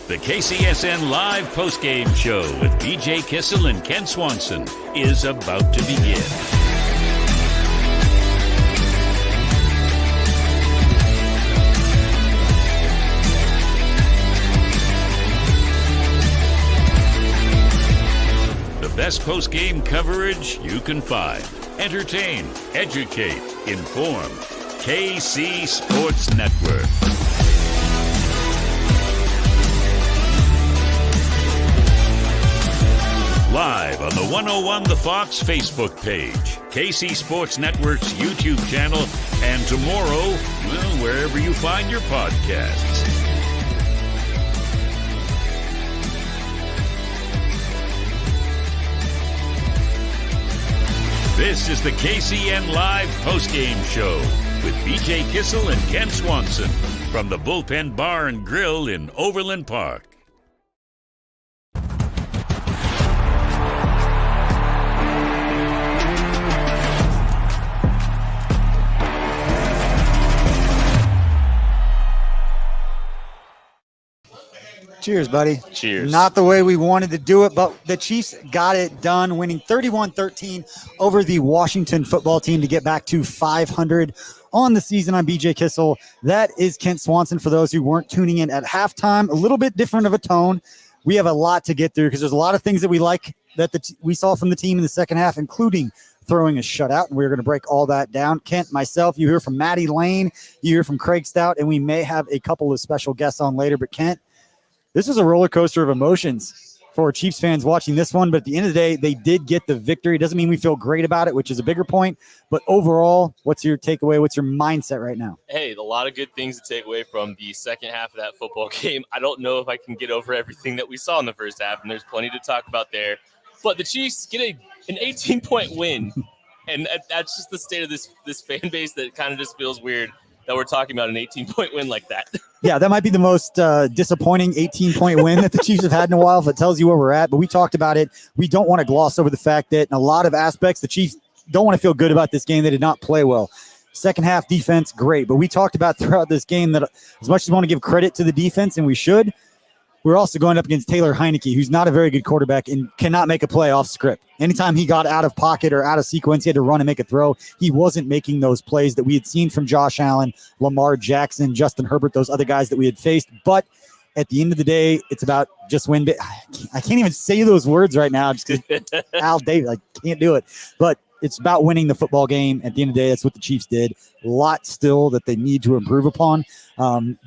The KCSN Live Postgame Show with BJ Kissel and Kent Swanson is about to begin. The best postgame coverage you can find. Entertain, educate, inform. KC Sports Network. Live on the 101 The Fox Facebook page, KC Sports Network's YouTube channel, and tomorrow, well, wherever you find your podcasts. This is the KCN Live Postgame Show with BJ Kissel and Kent Swanson from the Bullpen Bar and Grill in Overland Park. Cheers, buddy. Cheers. Not the way we wanted to do it, but the Chiefs got it done, winning 31-13 over the Washington football team to get back to 500 on the season. I'm BJ Kissel. That is Kent Swanson for those who weren't tuning in at halftime. A little bit different of a tone. We have a lot to get through because there's a lot of things that we like that we saw from the team in the second half, including throwing a shutout, and we're going to break all that down. Kent, myself, you hear from Matty Lane, you hear from Craig Stout, and we may have a couple of special guests on later, but Kent, this is a roller coaster of emotions for Chiefs fans watching this one, but at the end of the day, they did get the victory. Doesn't mean we feel great about it, which is a bigger point, but overall, what's your takeaway? What's your mindset right now? Hey, a lot of good things to take away from the second half of that football game. I don't know if I can get over everything that we saw in the first half, and there's plenty to talk about there, but the Chiefs get an 18-point win, and that's just the state of this fan base that kind of just feels weird that we're talking about an 18-point win like that. Yeah, that might be the most disappointing 18-point win that the Chiefs have had in a while, if it tells you where we're at. But we talked about it. We don't want to gloss over the fact that in a lot of aspects, the Chiefs don't want to feel good about this game. They did not play well. Second half defense, great. But we talked about throughout this game that as much as we want to give credit to the defense, and we should, we're also going up against Taylor Heineke, who's not a very good quarterback and cannot make a play off script. Anytime he got out of pocket or out of sequence, he had to run and make a throw. He wasn't making those plays that we had seen from Josh Allen, Lamar Jackson, Justin Herbert, those other guys that we had faced. But at the end of the day, it's about just win. I can't even say those words right now just because Al Davis, I can't do it. But it's about winning the football game. At the end of the day, that's what the Chiefs did. A lot still that they need to improve upon.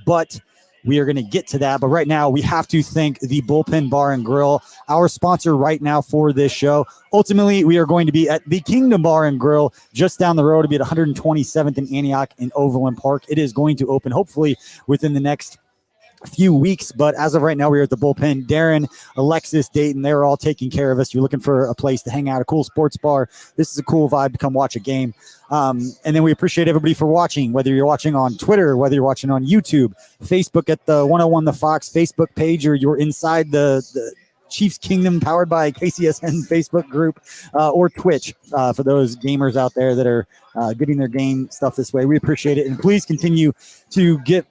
But we are going to get to that, but right now we have to thank the Bullpen Bar and Grill, our sponsor right now for this show. Ultimately, we are going to be at the Kingdom Bar and Grill just down the road to be at 127th and Antioch in Overland Park. It is going to open hopefully within the next few weeks, but as of right now, we're at the Bullpen. Darren, Alexis, Dayton, they're all taking care of us. You're looking for a place to hang out, a cool sports bar. This is a cool vibe to come watch a game. And then we appreciate everybody for watching, whether you're watching on Twitter, whether you're watching on YouTube, Facebook at the 101 The Fox Facebook page, or you're inside the Chiefs Kingdom powered by KCSN Facebook group, or Twitch, for those gamers out there that are getting their game stuff this way. We appreciate it. And please continue to get...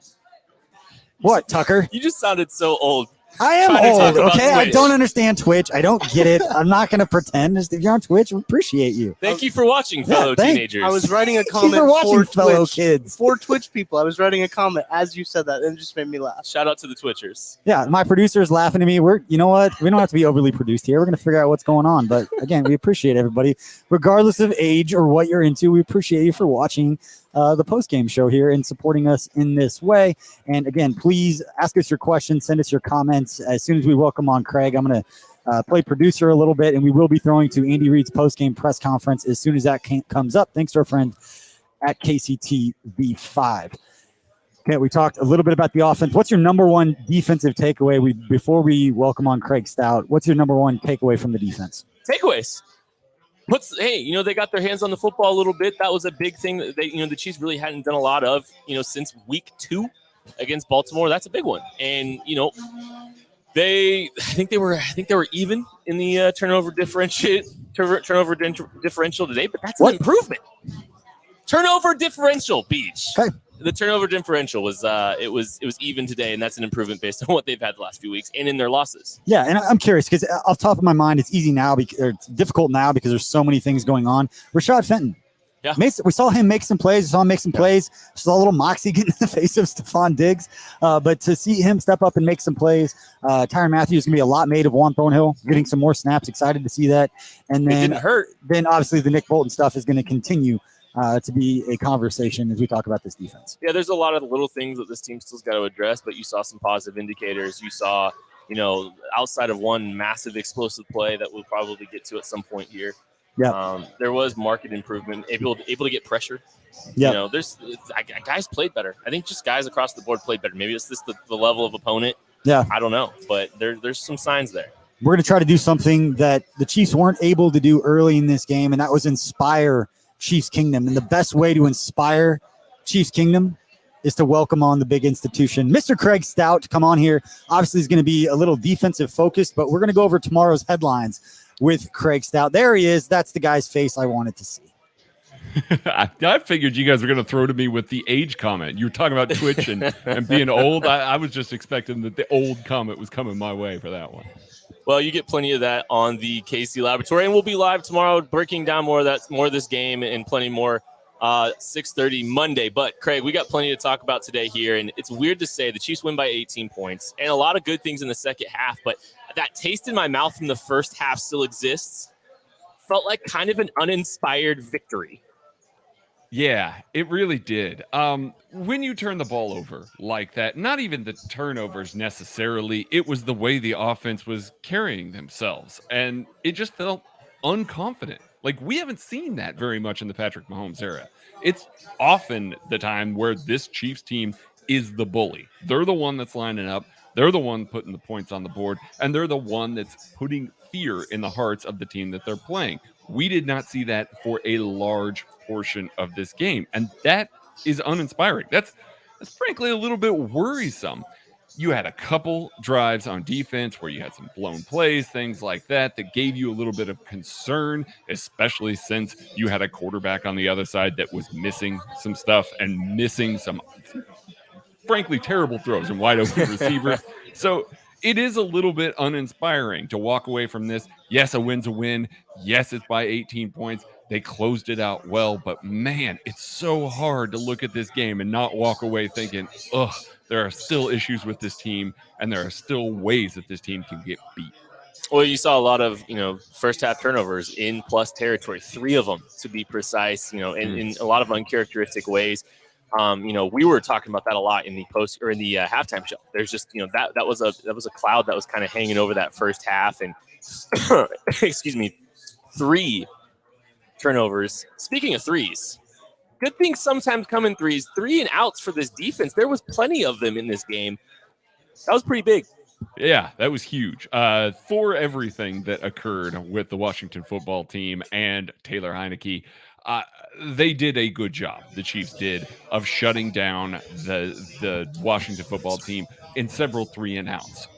What, Tucker? You just sounded so old. I am old, okay? Twitch. I don't understand Twitch. I don't get it. I'm not going to pretend. If you're on Twitch, we appreciate you. Thank you for watching, fellow teenagers. I was writing a comment for watching, fellow Twitch, kids. For Twitch people. I was writing a comment as you said that, and it just made me laugh. Shout out to the Twitchers. Yeah, my producer is laughing at me. You know what? We don't have to be overly produced here. We're going to figure out what's going on. But again, we appreciate everybody. Regardless of age or what you're into, we appreciate you for watching the post-game show here and supporting us in this way. And again, please ask us your questions, send us your comments. As soon as we welcome on Craig, I'm going to play producer a little bit, and we will be throwing to Andy Reid's post-game press conference as soon as that comes up. Thanks to our friend at KCTV5. Okay, we talked a little bit about the offense. What's your number one defensive takeaway? Before we welcome on Craig Stout, what's your number one takeaway from the defense? Takeaways. They got their hands on the football a little bit. That was a big thing that the Chiefs really hadn't done a lot of, since week 2 against Baltimore. That's a big one. And, I think they were even in the turnover differential today, but that's an improvement. Turnover differential, Beach. Okay. the turnover differential was it was even today, and that's an improvement based on what they've had the last few weeks and in their losses. Yeah, and I'm curious because off the top of my mind, it's easy now or it's difficult now because there's so many things going on. Rashad Fenton. Yeah. We saw him make some plays. We saw him make some plays. Saw a little moxie get in the face of Stephon Diggs. But to see him step up and make some plays, Tyrann Matthew is going to be a lot made of Juan Thornhill, getting some more snaps. Excited to see that. And then, it didn't hurt. Then obviously the Nick Bolton stuff is going to continue to be a conversation as we talk about this defense. Yeah, there's a lot of little things that this team still's got to address, but you saw some positive indicators. You saw, outside of one massive explosive play that we'll probably get to at some point here. Yeah, there was market improvement, able to get pressure. Yeah, there's guys played better. I think just guys across the board played better. Maybe it's just the level of opponent. Yeah, I don't know, but there's some signs there. We're going to try to do something that the Chiefs weren't able to do early in this game, and that was inspire Chiefs Kingdom. And the best way to inspire Chiefs Kingdom is to welcome on the big institution, Mr. Craig Stout, to come on here. Obviously, he's going to be a little defensive focused, but we're going to go over tomorrow's headlines with Craig Stout. There he is. That's the guy's face I wanted to see. I figured you guys were going to throw to me with the age comment. You were talking about Twitch and being old. I was just expecting that the old comment was coming my way for that one. Well, you get plenty of that on the KC Laboratory, and we'll be live tomorrow breaking down more of this game and plenty more 6:30 Monday. But, Craig, we got plenty to talk about today here, and it's weird to say the Chiefs win by 18 points and a lot of good things in the second half, but that taste in my mouth from the first half still exists. Felt like kind of an uninspired victory. Yeah, it really did. When you turn the ball over like that, not even the turnovers necessarily, it was the way the offense was carrying themselves, and it just felt unconfident. Like, we haven't seen that very much in the Patrick Mahomes era. It's often the time where this Chiefs team is the bully. They're the one that's lining up. They're the one putting the points on the board, and they're the one that's putting fear in the hearts of the team that they're playing. We did not see that for a large portion of this game, and that is uninspiring. That's frankly a little bit worrisome. You had a couple drives on defense where you had some blown plays, things like that gave you a little bit of concern, especially since you had a quarterback on the other side that was missing some stuff and missing some frankly terrible throws and wide open receivers. So it is a little bit uninspiring to walk away from this. Yes, a win's a win. Yes, it's by 18 points. They closed it out well, but man, it's so hard to look at this game and not walk away thinking, ugh, there are still issues with this team, and there are still ways that this team can get beat. Well, you saw a lot of, first half turnovers in plus territory, 3 of them to be precise, in a lot of uncharacteristic ways. We were talking about that a lot in the halftime show. There's just, that was a cloud that was kind of hanging over that first half, and excuse me, 3 turnovers. Speaking of threes, good things sometimes come in threes. 3 and outs for this defense. There was plenty of them in this game. That was pretty big. Yeah, that was huge. For everything that occurred with the Washington football team and Taylor Heineke, they did a good job, the Chiefs did, of shutting down the Washington football team in several 3 and outs.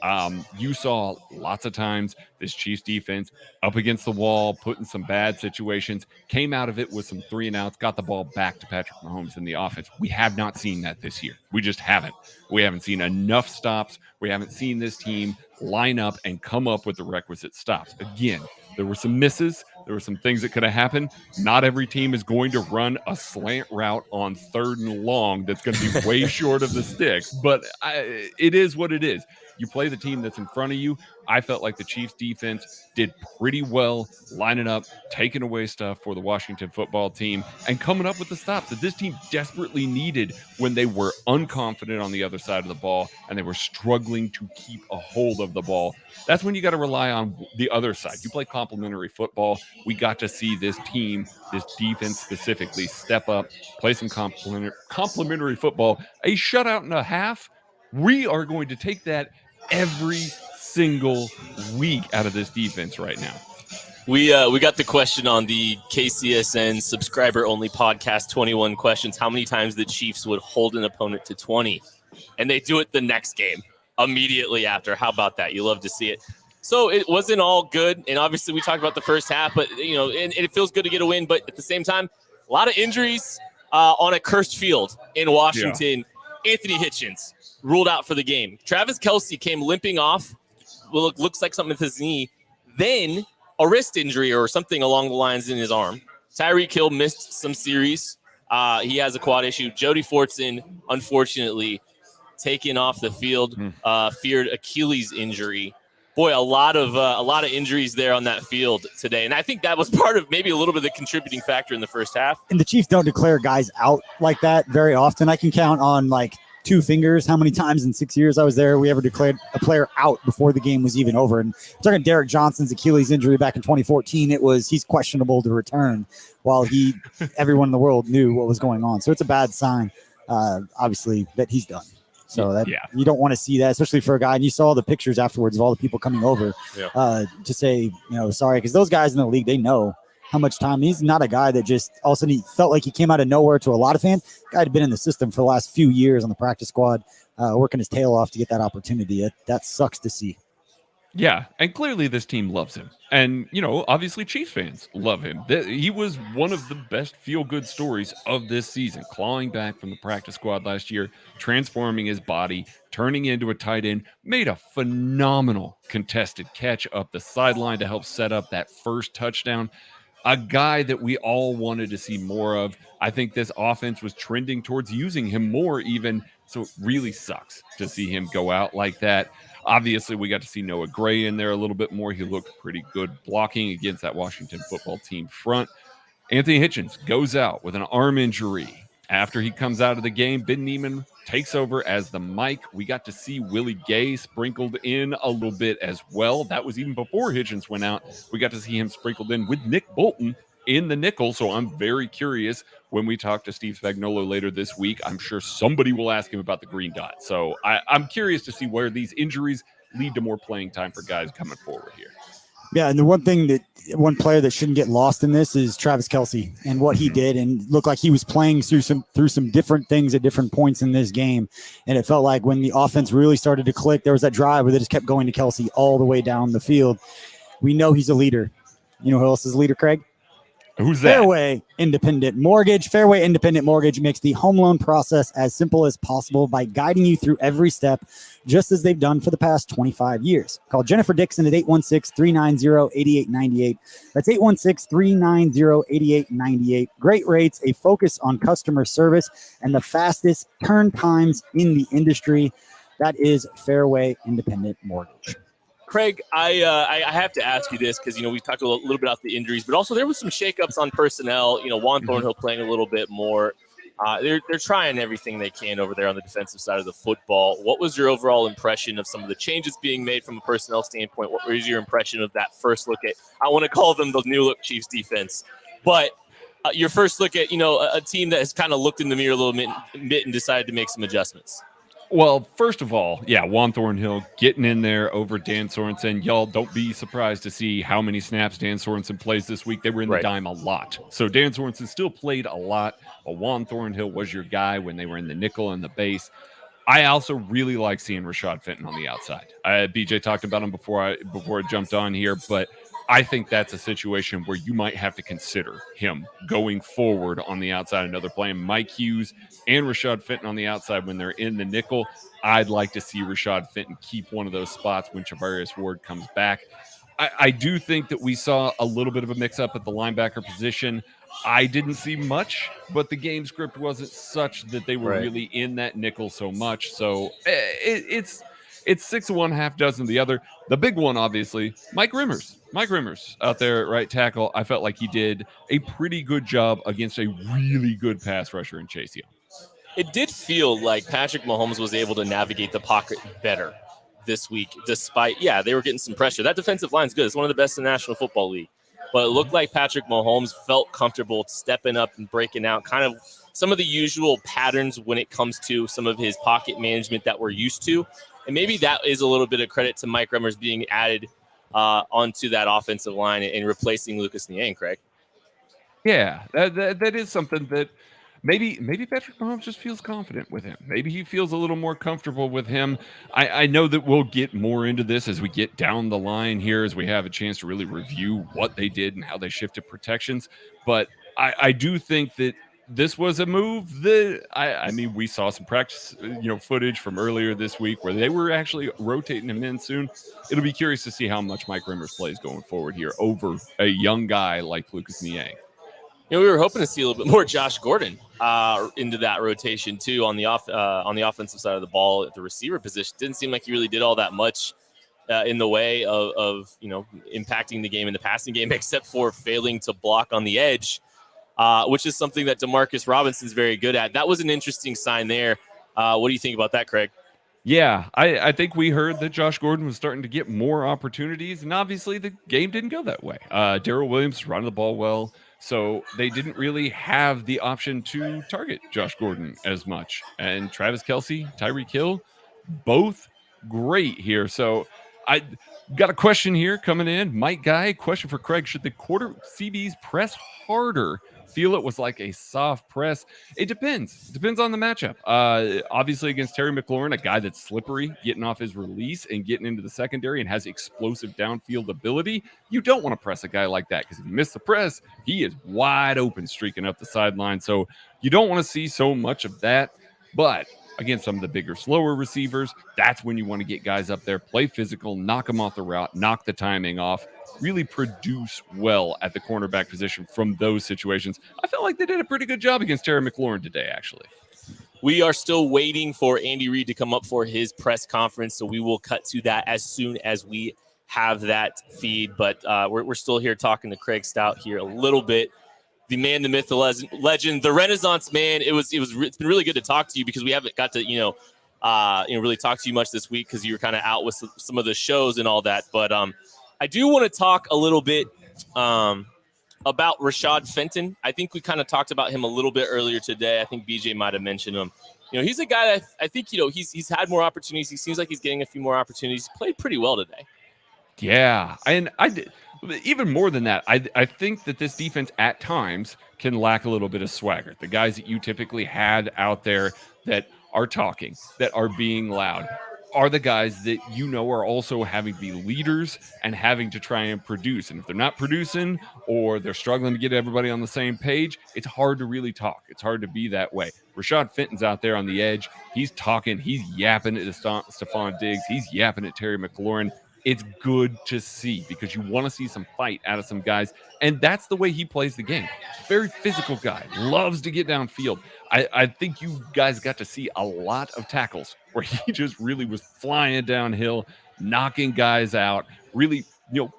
You saw lots of times this Chiefs defense up against the wall, put in some bad situations, came out of it with some 3 and outs, got the ball back to Patrick Mahomes in the offense. We have not seen that this year. We just haven't. We haven't seen enough stops. We haven't seen this team line up and come up with the requisite stops. Again, there were some misses. There were some things that could have happened. Not every team is going to run a slant route on 3rd and long that's going to be way short of the sticks, but it is what it is. You play the team that's in front of you. I felt like the Chiefs defense did pretty well lining up, taking away stuff for the Washington football team, and coming up with the stops that this team desperately needed when they were unconfident on the other side of the ball and they were struggling to keep a hold of the ball. That's when you got to rely on the other side. You play complementary football. We got to see this team, this defense specifically, step up, play some complementary football. A shutout and a half, we are going to take that every single week out of this defense right now. We got the question on the KCSN subscriber-only podcast, 21 questions. How many times the Chiefs would hold an opponent to 20? And they do it the next game, immediately after. How about that? You love to see it. So it wasn't all good. And obviously we talked about the first half, but, and it feels good to get a win. But at the same time, a lot of injuries. on a cursed field in Washington. Anthony Hitchens ruled out for the game. Travis Kelce came limping off. Well, it looks like something with his knee. Then a wrist injury or something along the lines in his arm. Tyreek Hill missed some series. He has a quad issue. Jody Fortson, unfortunately, taken off the field, feared Achilles injury. Boy, a lot of injuries there on that field today. And I think that was part of maybe a little bit of the contributing factor in the first half. And the Chiefs don't declare guys out like that very often. I can count on like 2 fingers how many times in 6 years I was there we ever declared a player out before the game was even over. And talking Derek Johnson's Achilles injury back in 2014, he's questionable to return while everyone in the world knew what was going on. So it's a bad sign, obviously, that he's done. So that you don't want to see that, especially for a guy. And you saw the pictures afterwards of all the people coming over to say, sorry, because those guys in the league, they know how much time. He's not a guy that just all of a sudden he felt like he came out of nowhere to a lot of fans. Guy had been in the system for the last few years on the practice squad, working his tail off to get that opportunity. That sucks to see. Yeah, and clearly this team loves him. And, obviously Chiefs fans love him. He was one of the best feel-good stories of this season, clawing back from the practice squad last year, transforming his body, turning into a tight end, made a phenomenal contested catch up the sideline to help set up that first touchdown. A guy that we all wanted to see more of. I think this offense was trending towards using him more even, so it really sucks to see him go out like that. Obviously, we got to see Noah Gray in there a little bit more. He looked pretty good blocking against that Washington football team front. Anthony Hitchens goes out with an arm injury. After he comes out of the game, Ben Neiman takes over as the mic. We got to see Willie Gay sprinkled in a little bit as well. That was even before Hitchens went out. We got to see him sprinkled in with Nick Bolton in the nickel. So I'm very curious when we talk to Steve Spagnuolo later this week. I'm sure somebody will ask him about the green dot. So I'm curious to see where these injuries lead to more playing time for guys coming forward here. Yeah, and the one player that shouldn't get lost in this is Travis Kelce and what he did, and looked like he was playing through some different things at different points in this game. And it felt like when the offense really started to click, there was that drive where they just kept going to Kelce all the way down the field. We know he's a leader. You know who else is a leader, Craig? Who's that? Fairway Independent Mortgage. Fairway Independent Mortgage makes the home loan process as simple as possible by guiding you through every step, just as they've done for the past 25 years. Call Jennifer Dixon at 816-390-8898. That's 816-390-8898. Great rates, a focus on customer service, and the fastest turn times in the industry. That is Fairway Independent Mortgage. Craig, I have to ask you this because, we talked a little bit about the injuries, but also there was some shakeups on personnel. Juan Thornhill playing a little bit more. They're trying everything they can over there on the defensive side of the football. What was your overall impression of some of the changes being made from a personnel standpoint? What was your impression of that first look at, I want to call them the new look Chiefs defense, but your first look at, a team that has kind of looked in the mirror a little bit and decided to make some adjustments? Well, first of all, Juan Thornhill getting in there over Dan Sorensen. Y'all don't be surprised to see how many snaps Dan Sorensen plays this week. They were in the dime a lot. So Dan Sorensen still played a lot, but Juan Thornhill was your guy when they were in the nickel and the base. I also really like seeing Rashad Fenton on the outside. BJ talked about him before I jumped on here, but I think that's a situation where you might have to consider him going forward on the outside. Another playing Mike Hughes and Rashad Fenton on the outside when they're in the nickel. I'd like to see Rashad Fenton keep one of those spots when Charvarius Ward comes back. I do think that we saw a little bit of a mix-up at the linebacker position. I didn't see much, but the game script wasn't such that they were really in that nickel so much. So it's 6 of one, half dozen of the other. The big one, obviously, Mike Rimmers out there at right tackle. I felt like he did a pretty good job against a really good pass rusher in Chase Young. It did feel like Patrick Mahomes was able to navigate the pocket better this week, despite, they were getting some pressure. That defensive line's good. It's one of the best in the National Football League. But it looked like Patrick Mahomes felt comfortable stepping up and breaking out kind of some of the usual patterns when it comes to some of his pocket management that we're used to. And maybe that is a little bit of credit to Mike Remmers being added onto that offensive line and replacing Lucas Niang, Craig. Yeah, that is something that maybe Patrick Mahomes just feels confident with him. Maybe he feels a little more comfortable with him. I know that we'll get more into this as we get down the line here, as we have a chance to really review what they did and how they shifted protections. But I do think that this was a move that I mean, we saw some practice, footage from earlier this week where they were actually rotating him in soon. It'll be curious to see how much Mike Rimmers plays going forward here over a young guy like Lucas Niang. We were hoping to see a little bit more Josh Gordon into that rotation too on the offensive side of the ball at the receiver position. Didn't seem like he really did all that much in the way of impacting the game in the passing game, except for failing to block on the edge, which is something that Demarcus Robinson's very good at. That was an interesting sign there. What do you think about that, Craig? Yeah, I think we heard that Josh Gordon was starting to get more opportunities, and obviously the game didn't go that way. Darrell Williams running the ball well, so they didn't really have the option to target Josh Gordon as much. And Travis Kelce, Tyreek Hill, both great here. So I got a question here coming in. Mike Guy, question for Craig. Should the CBs press harder? Feel it was like a soft press. It depends. Depends on the matchup. Obviously against Terry McLaurin, a guy that's slippery, getting off his release and getting into the secondary and has explosive downfield ability. You don't want to press a guy like that because if you miss the press, he is wide open streaking up the sideline. So you don't want to see so much of that. But against some of the bigger, slower receivers, that's when you want to get guys up there, play physical, knock them off the route, knock the timing off, really produce well at the cornerback position from those situations. I felt like they did a pretty good job against Terry McLaurin today, actually. We are still waiting for Andy Reid to come up for his press conference, so we will cut to that as soon as we have that feed. But we're still here talking to Craig Stout here a little bit. The man, the myth, the legend, the Renaissance man. It's been really good to talk to you because we haven't got to really talk to you much this week because you were kind of out with some of the shows and all that. But I do want to talk a little bit about Rashad Fenton. I think we kind of talked about him a little bit earlier today. I think BJ might have mentioned him. He's a guy that I think he's had more opportunities. He seems like he's getting a few more opportunities. He played pretty well today. Yeah, and I did. Even more than that, I think that this defense at times can lack a little bit of swagger. The guys that you typically had out there that are talking, that are being loud, are the guys that are also having to be leaders and having to try and produce. And if they're not producing or they're struggling to get everybody on the same page, it's hard to really talk. It's hard to be that way. Rashad Fenton's out there on the edge. He's talking. He's yapping at Stephon Diggs. He's yapping at Terry McLaurin. It's good to see because you want to see some fight out of some guys. And that's the way he plays the game. Very physical guy. Loves to get downfield. I think you guys got to see a lot of tackles where he just really was flying downhill, knocking guys out, really,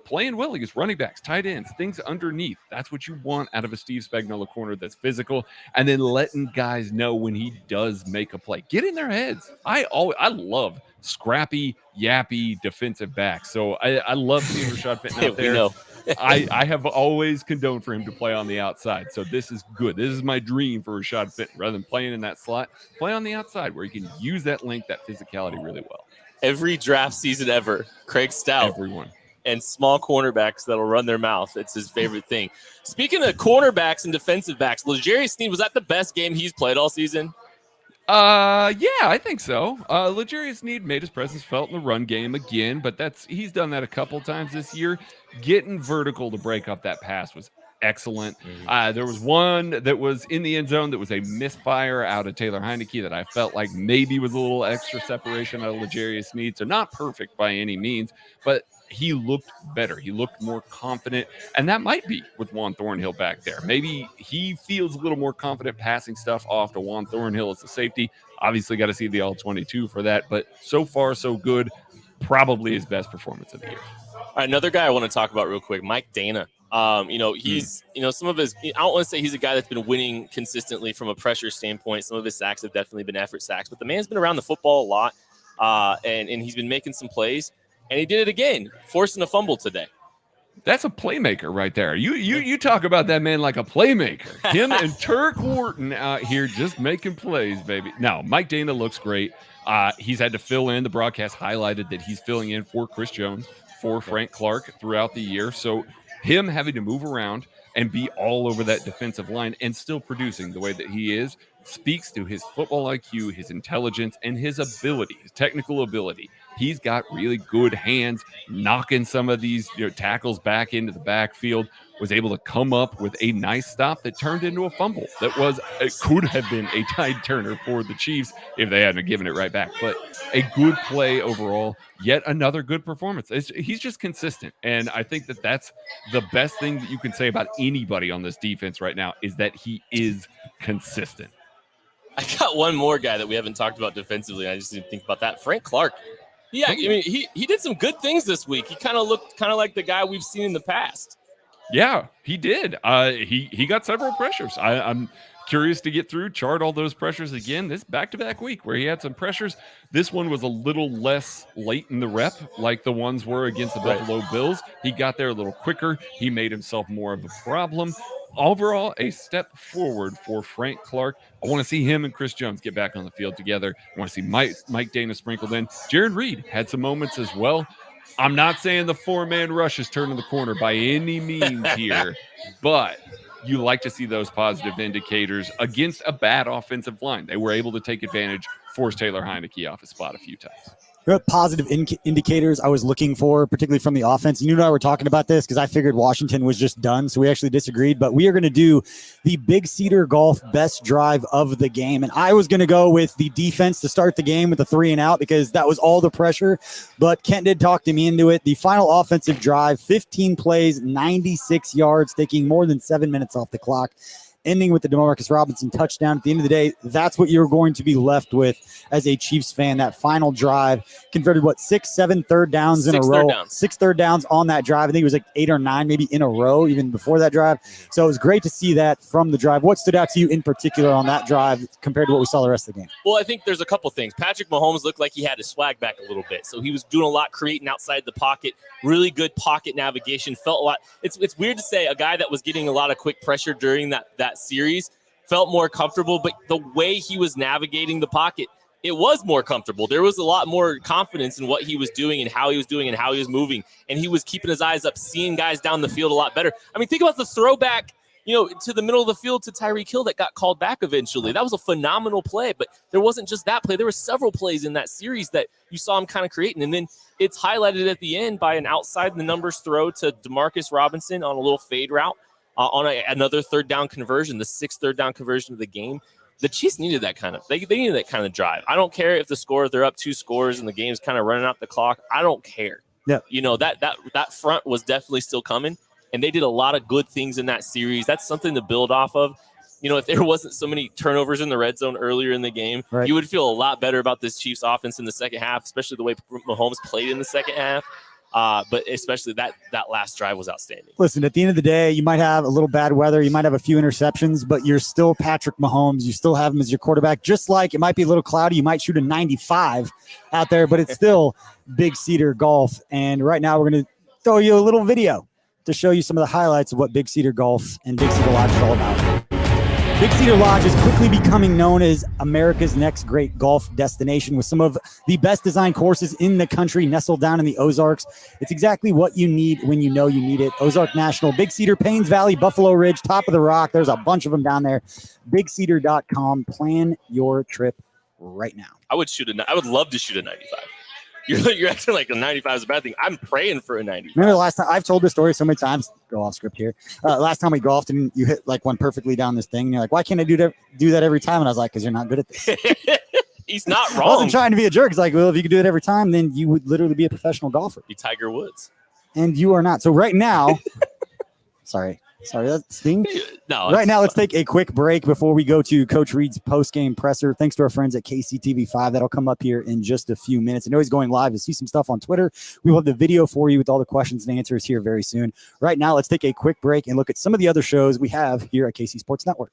playing well against running backs, tight ends, things underneath. That's what you want out of a Steve Spagnuolo corner that's physical, and then letting guys know when he does make a play. Get in their heads. I love scrappy, yappy defensive backs. So I love seeing Rashad Fenton out there. We know. I have always condoned for him to play on the outside. So this is good. This is my dream for Rashad Fenton. Rather than playing in that slot, play on the outside where he can use that length, that physicality really well. Every draft season ever, Craig Stout. Everyone. And small cornerbacks that'll run their mouth. It's his favorite thing. Speaking of cornerbacks and defensive backs, L'Jarius Sneed, was that the best game he's played all season? Yeah, I think so. L'Jarius Sneed made his presence felt in the run game again, but he's done that a couple times this year. Getting vertical to break up that pass was excellent. There was one that was in the end zone that was a misfire out of Taylor Heineke that I felt like maybe was a little extra separation out of L'Jarius Sneed. So not perfect by any means, but he looked better. He looked more confident, and that might be with Juan Thornhill back there. Maybe he feels a little more confident passing stuff off to Juan Thornhill as a safety. Obviously got to see the All-22 for that, but so far so good. Probably his best performance of the year. All right, another guy I want to talk about real quick, Mike Dana. He's, some of his, I don't want to say he's a guy that's been winning consistently from a pressure standpoint. Some of his sacks have definitely been effort sacks, but the man's been around the football a lot, and he's been making some plays. And he did it again, forcing a fumble today. That's a playmaker right there. You talk about that man like a playmaker. Him and Turk Wharton out here just making plays, baby. Now, Mike Dana looks great. He's had to fill in. The broadcast highlighted that he's filling in for Chris Jones, for Frank Clark throughout the year. So him having to move around and be all over that defensive line and still producing the way that he is speaks to his football IQ, his intelligence, and his ability, his technical ability. He's got really good hands, knocking some of these tackles back into the backfield. Was able to come up with a nice stop that turned into a fumble. It could have been a tide turner for the Chiefs if they hadn't given it right back. But a good play overall. Yet another good performance. He's just consistent, and I think that's the best thing that you can say about anybody on this defense right now is that he is consistent. I got one more guy that we haven't talked about defensively. I just didn't think about that. Frank Clark. Yeah, I mean, he did some good things this week. He kind of looked like the guy we've seen in the past. Yeah, he did. He got several pressures. I'm curious to get through, chart all those pressures again. This back-to-back week where he had some pressures. This one was a little less late in the rep like the ones were against the Buffalo Bills. He got there a little quicker. He made himself more of a problem. Overall, a step forward for Frank Clark. I want to see him and Chris Jones get back on the field together. I want to see Mike Dana sprinkled in. Jared Reed had some moments as well. I'm not saying the four-man rush is turning the corner by any means here, but you like to see those positive indicators against a bad offensive line. They were able to take advantage, force Taylor Heineke off his spot a few times. Positive indicators I was looking for, particularly from the offense. You and I were talking about this because I figured Washington was just done, so we actually disagreed. But we are going to do the Big Cedar Golf best drive of the game. And I was going to go with the defense to start the game with the 3-and-out because that was all the pressure. But Kent did talk to me into it. The final offensive drive, 15 plays, 96 yards, taking more than 7 minutes off the clock, ending with the DeMarcus Robinson touchdown. At the end of the day, that's what you're going to be left with as a Chiefs fan. That final drive converted, 6-7 third downs in a row. 6 third downs on that drive. I think it was like 8 or 9 maybe in a row even before that drive. So it was great to see that from the drive. What stood out to you in particular on that drive compared to what we saw the rest of the game? Well, I think there's a couple things. Patrick Mahomes looked like he had his swag back a little bit. So he was doing a lot creating outside the pocket, really good pocket navigation, felt a lot. It's weird to say a guy that was getting a lot of quick pressure during that series felt more comfortable, but the way he was navigating the pocket, it was more comfortable. There was a lot more confidence in what he was doing and how he was doing and how he was moving, and he was keeping his eyes up, seeing guys down the field a lot better. I mean, think about the throwback, to the middle of the field to Tyreek Hill that got called back eventually. That was a phenomenal play, but there wasn't just that play. There were several plays in that series that you saw him kind of creating, and then it's highlighted at the end by an outside the numbers throw to DeMarcus Robinson on a little fade route. On another third down conversion, the 6th third down conversion of the game. The Chiefs needed that kind of they needed that kind of drive. I don't care if they're up 2 scores and the game's kind of running out the clock. I don't care. Yeah. That front was definitely still coming, and they did a lot of good things in that series. That's something to build off of. If there wasn't so many turnovers in the red zone earlier in the game, right, you would feel a lot better about this Chiefs offense in the second half, especially the way Mahomes played in the second half. But especially that last drive was outstanding. Listen, at the end of the day, you might have a little bad weather. You might have a few interceptions, but you're still Patrick Mahomes. You still have him as your quarterback. Just like it might be a little cloudy. You might shoot a 95 out there, but it's still Big Cedar Golf. And right now we're going to throw you a little video to show you some of the highlights of what Big Cedar Golf and Big Cedar Lodge is all about. Big Cedar Lodge is quickly becoming known as America's next great golf destination with some of the best designed courses in the country nestled down in the Ozarks. It's exactly what you need when you know you need it. Ozark National, Big Cedar, Paynes Valley, Buffalo Ridge, Top of the Rock. There's a bunch of them down there. BigCedar.com. Plan your trip right now. I would love to shoot a 95. You're acting like a 95 is a bad thing. I'm praying for a 95. Remember the last time I've told this story so many times, go off script here. Last time we golfed and you hit one perfectly down this thing. And you're like, why can't I do that every time? And I was like, because you're not good at this. He's not wrong. I wasn't trying to be a jerk. It's like, well, if you could do it every time, then you would literally be a professional golfer. Be Tiger Woods. And you are not. So right now, sorry, that sting. No. Right now, let's take a quick break before we go to Coach Reed's post-game presser. Thanks to our friends at KCTV5. That'll come up here in just a few minutes. I know he's going live. You'll see some stuff on Twitter. We will have the video for you with all the questions and answers here very soon. Right now, let's take a quick break and look at some of the other shows we have here at KC Sports Network.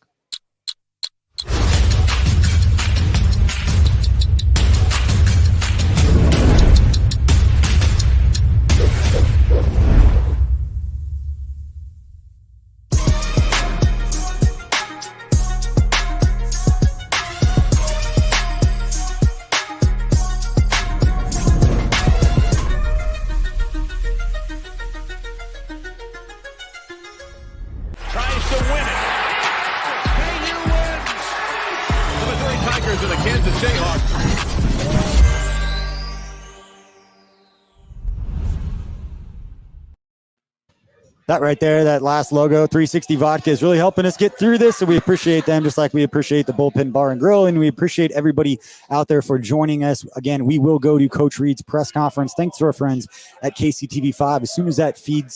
That right there, that last logo, 360 Vodka, is really helping us get through this. So we appreciate them, just like we appreciate the Bullpen Bar and Grill, and we appreciate everybody out there for joining us. Again, we will go to Coach Reed's press conference. Thanks to our friends at KCTV5 as soon as that feed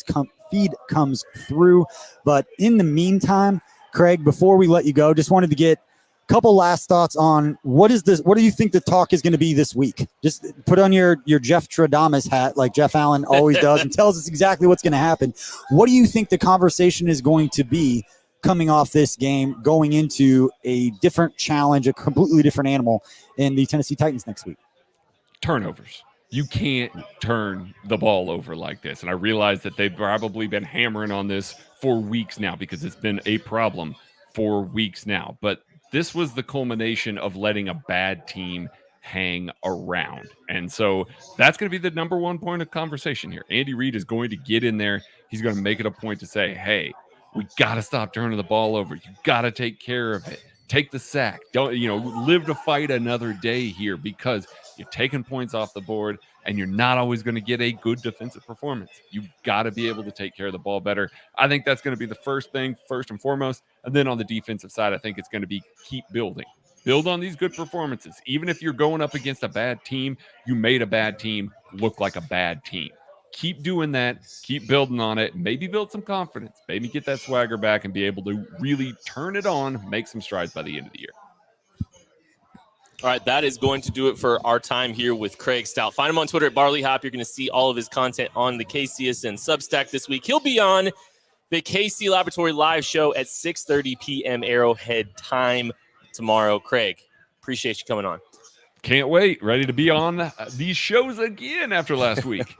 comes through. But in the meantime, Craig, before we let you go, just wanted to get couple last thoughts on what do you think the talk is going to be this week? Just put on your Jeff Stradamus hat like Jeff Allen always does and tells us exactly what's going to happen. What do you think the conversation is going to be coming off this game, going into a different challenge, a completely different animal in the Tennessee Titans next week? Turnovers. You can't turn the ball over like this. And I realize that they've probably been hammering on this for weeks now because it's been a problem for weeks now. But this was the culmination of letting a bad team hang around. And so that's going to be the number one point of conversation here. Andy Reid is going to get in there. He's going to make it a point to say, hey, we got to stop turning the ball over. You got to take care of it. Take the sack. Don't, live to fight another day here because you're taking points off the board and you're not always going to get a good defensive performance. You got to be able to take care of the ball better. I think that's going to be the first thing, first and foremost. And then on the defensive side, I think it's going to be keep building. Build on these good performances. Even if you're going up against a bad team, you made a bad team look like a bad team. Keep doing that. Keep building on it. Maybe build some confidence. Maybe get that swagger back and be able to really turn it on, make some strides by the end of the year. All right, that is going to do it for our time here with Craig Stout. Find him on Twitter at Barley Hop. You're going to see all of his content on the KCSN Substack this week. He'll be on the KC Laboratory live show at 6:30 p.m. Arrowhead time tomorrow. Craig, appreciate you coming on. Can't wait. Ready to be on these shows again after last week.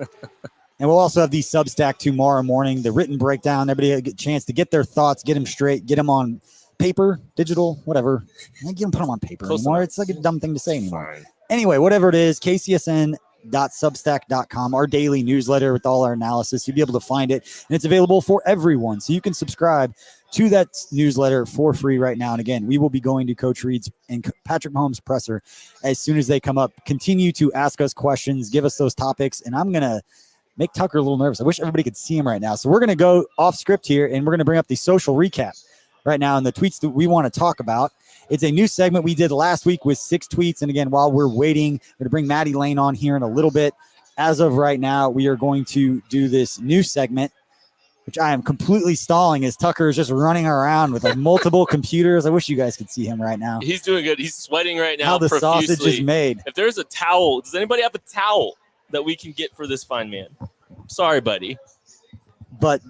And we'll also have the Substack tomorrow morning, the written breakdown. Everybody get a chance to get their thoughts, get them straight, get them on paper, digital, whatever. I can't put them on paper anymore. It's like a dumb thing to say anymore. Anyway, whatever it is, KCSN.substack.com, our daily newsletter with all our analysis. You'll be able to find it, and it's available for everyone. So you can subscribe to that newsletter for free right now. And again, we will be going to Coach Reed's and Patrick Mahomes' presser as soon as they come up. Continue to ask us questions, give us those topics, and I'm going to make Tucker a little nervous. I wish everybody could see him right now. So we're going to go off script here, and we're going to bring up the social recap right now and the tweets that we want to talk about. It's a new segment we did last week with 6 tweets. And again, while we're waiting, we're going to bring Matty Lane on here in a little bit. As of right now, we are going to do this new segment, which I am completely stalling as Tucker is just running around with like multiple computers. I wish you guys could see him right now. He's doing good. He's sweating right now. How the profusely. sausage is made. If there's a towel, does anybody have a towel that we can get for this fine man? Sorry, buddy. But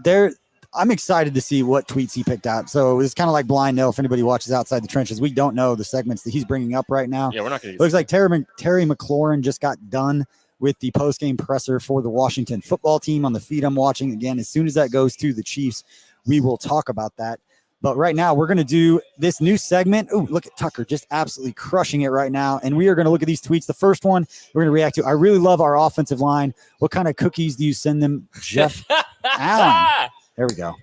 I'm excited to see what tweets he picked out. So it's kind of like blind know if anybody watches Outside the Trenches. We don't know the segments that he's bringing up right now. Yeah, we're not going to. Looks like Terry McLaurin just got done with the postgame presser for the Washington football team on the feed I'm watching. Again, as soon as that goes to the Chiefs, we will talk about that. But right now, we're going to do this new segment. Oh, look at Tucker just absolutely crushing it right now. And we are going to look at these tweets. The first one we're going to react to. I really love our offensive line. What kind of cookies do you send them, Jeff Allen? There we go.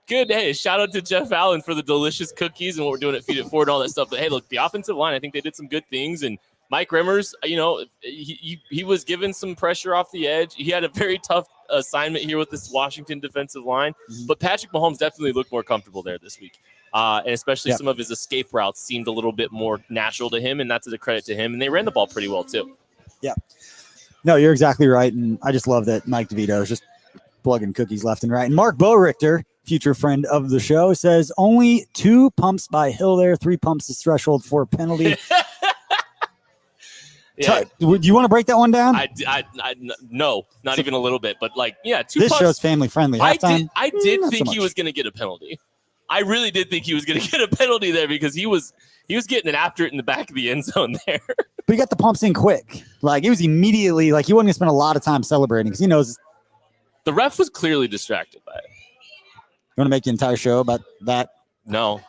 Good. Hey, shout out to Jeff Allen for the delicious cookies and what we're doing at Feed It Forward and all that stuff. But hey, look, the offensive line, I think they did some good things. And Mike Remmers, he was given some pressure off the edge. He had a very tough assignment here with this Washington defensive line. Mm-hmm. But Patrick Mahomes definitely looked more comfortable there this week. And especially some of his escape routes seemed a little bit more natural to him. And that's a credit to him. And they ran the ball pretty well, too. Yeah. No, you're exactly right. And I just love that Mike DeVito is just plugging cookies left and right. And Mark Bowrichter, future friend of the show, says only 2 pumps by Hill there. 3 pumps is threshold for a penalty. Yeah. Do you want to break that one down? No, not even a little bit. But 2 this pumps. Show's family friendly. I did think so he was going to get a penalty. I really did think he was going to get a penalty there because he was getting it after it in the back of the end zone there. But he got the pumps in quick. It was immediately he wasn't going to spend a lot of time celebrating because he knows. The ref was clearly distracted by it. You want to make the entire show about that? No.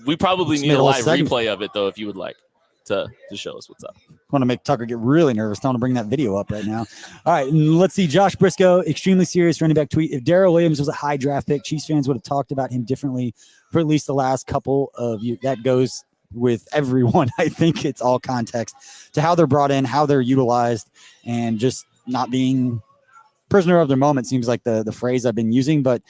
We probably need a live replay of it, though, if you would like to show us what's up. I want to make Tucker get really nervous. Tell him to bring that video up right now. All right, and let's see. Josh Briscoe, extremely serious running back tweet. If Darrell Williams was a high draft pick, Chiefs fans would have talked about him differently for at least the last couple of years. That goes with everyone. I think it's all context to how they're brought in, how they're utilized, and just not being prisoner of their moment seems like the phrase I've been using. But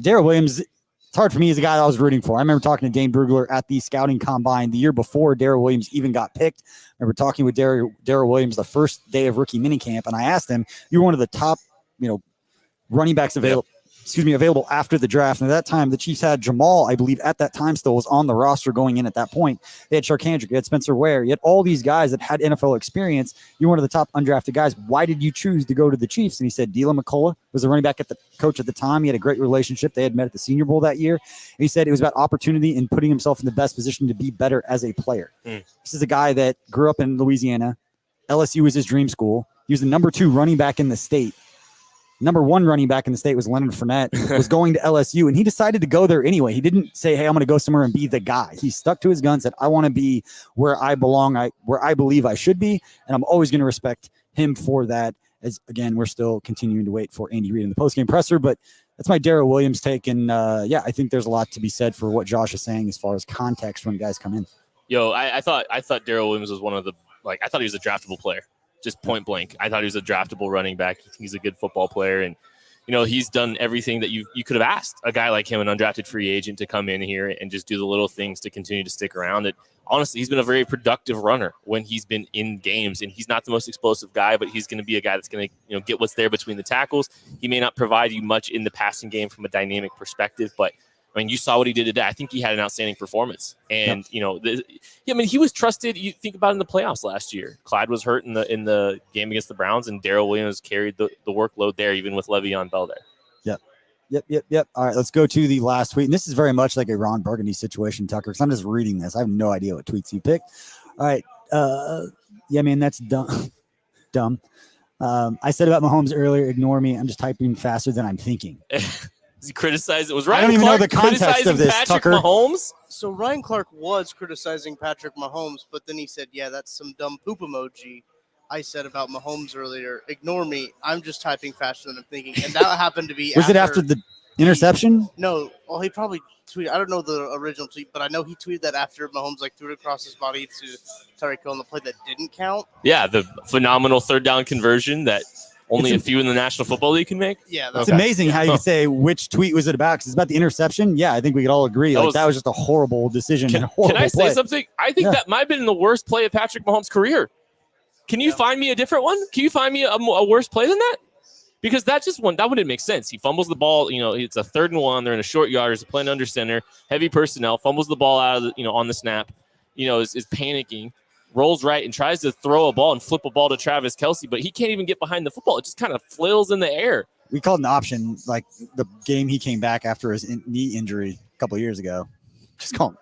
Darrell Williams, it's hard for me as a guy that I was rooting for. I remember talking to Dane Brugler at the scouting combine the year before Darrell Williams even got picked. I remember talking with Darrell Williams the first day of rookie minicamp, and I asked him, "You're one of the top, running backs available." Yep. Available after the draft. And at that time, the Chiefs had Jamal, I believe, at that time still was on the roster going in at that point. They had Sharkandrick, they had Spencer Ware, you had all these guys that had NFL experience. You're one of the top undrafted guys. Why did you choose to go to the Chiefs? And he said, Dylan McCullough was the running back coach at the time. He had a great relationship. They had met at the Senior Bowl that year. And he said it was about opportunity and putting himself in the best position to be better as a player. This is a guy that grew up in Louisiana. LSU was his dream school. He was the number 2 running back in the state. Number 1 running back in the state was Leonard Fournette, was going to LSU, and he decided to go there anyway. He didn't say, hey, I'm going to go somewhere and be the guy. He stuck to his guns, said, I want to be where I belong, where I believe I should be, and I'm always going to respect him for that. As, again, we're still continuing to wait for Andy Reid in the postgame presser, but that's my Darrell Williams take, and I think there's a lot to be said for what Josh is saying as far as context when guys come in. Yo, I thought Darrell Williams was one of the, I thought he was a draftable player. Just point blank. I thought he was a draftable running back. He's a good football player. And, he's done everything that you could have asked a guy like him, an undrafted free agent, to come in here and just do the little things to continue to stick around. And honestly, he's been a very productive runner when he's been in games. And he's not the most explosive guy, but he's going to be a guy that's going to, get what's there between the tackles. He may not provide you much in the passing game from a dynamic perspective, but you saw what he did today. I think he had an outstanding performance. And, he was trusted. You think about it in the playoffs last year. Clyde was hurt in the game against the Browns, and Darrell Williams carried the workload there, even with Le'Veon Bell there. Yep. All right, let's go to the last tweet. And this is very much like a Ron Burgundy situation, Tucker, because I'm just reading this. I have no idea what tweets you picked. All right. That's dumb. I said about Mahomes earlier, ignore me. I'm just typing faster than I'm thinking. He criticized it. Was Ryan I don't even Clark know the context of this, Patrick Tucker. Mahomes? So Ryan Clark was criticizing Patrick Mahomes, but then he said, yeah, that's some dumb poop emoji I said about Mahomes earlier. Ignore me. I'm just typing faster than I'm thinking. And that happened to be Was it after the interception? No. Well, he probably tweeted. I don't know the original tweet, but I know he tweeted that after Mahomes threw it across his body to Tyreek Hill on the play that didn't count. Yeah, the phenomenal third down conversion that only a few in the National Football League can make. Yeah, it's amazing how you could say which tweet was it about, because it's about the interception. Yeah, I think we could all agree that was just a horrible decision. Can I say something? I think that might have been the worst play of Patrick Mahomes' career. Can you find me a different one? Can you find me a worse play than that? Because that wouldn't make sense. He fumbles the ball. It's a 3rd and 1. They're in a short yard. He's playing under center, heavy personnel. Fumbles the ball out of on the snap. Is panicking. Rolls right and tries to throw a ball and flip a ball to Travis Kelce, but he can't even get behind the football. It just kind of flails in the air. We called an option like the game he came back after his knee injury a couple of years ago. Just call him.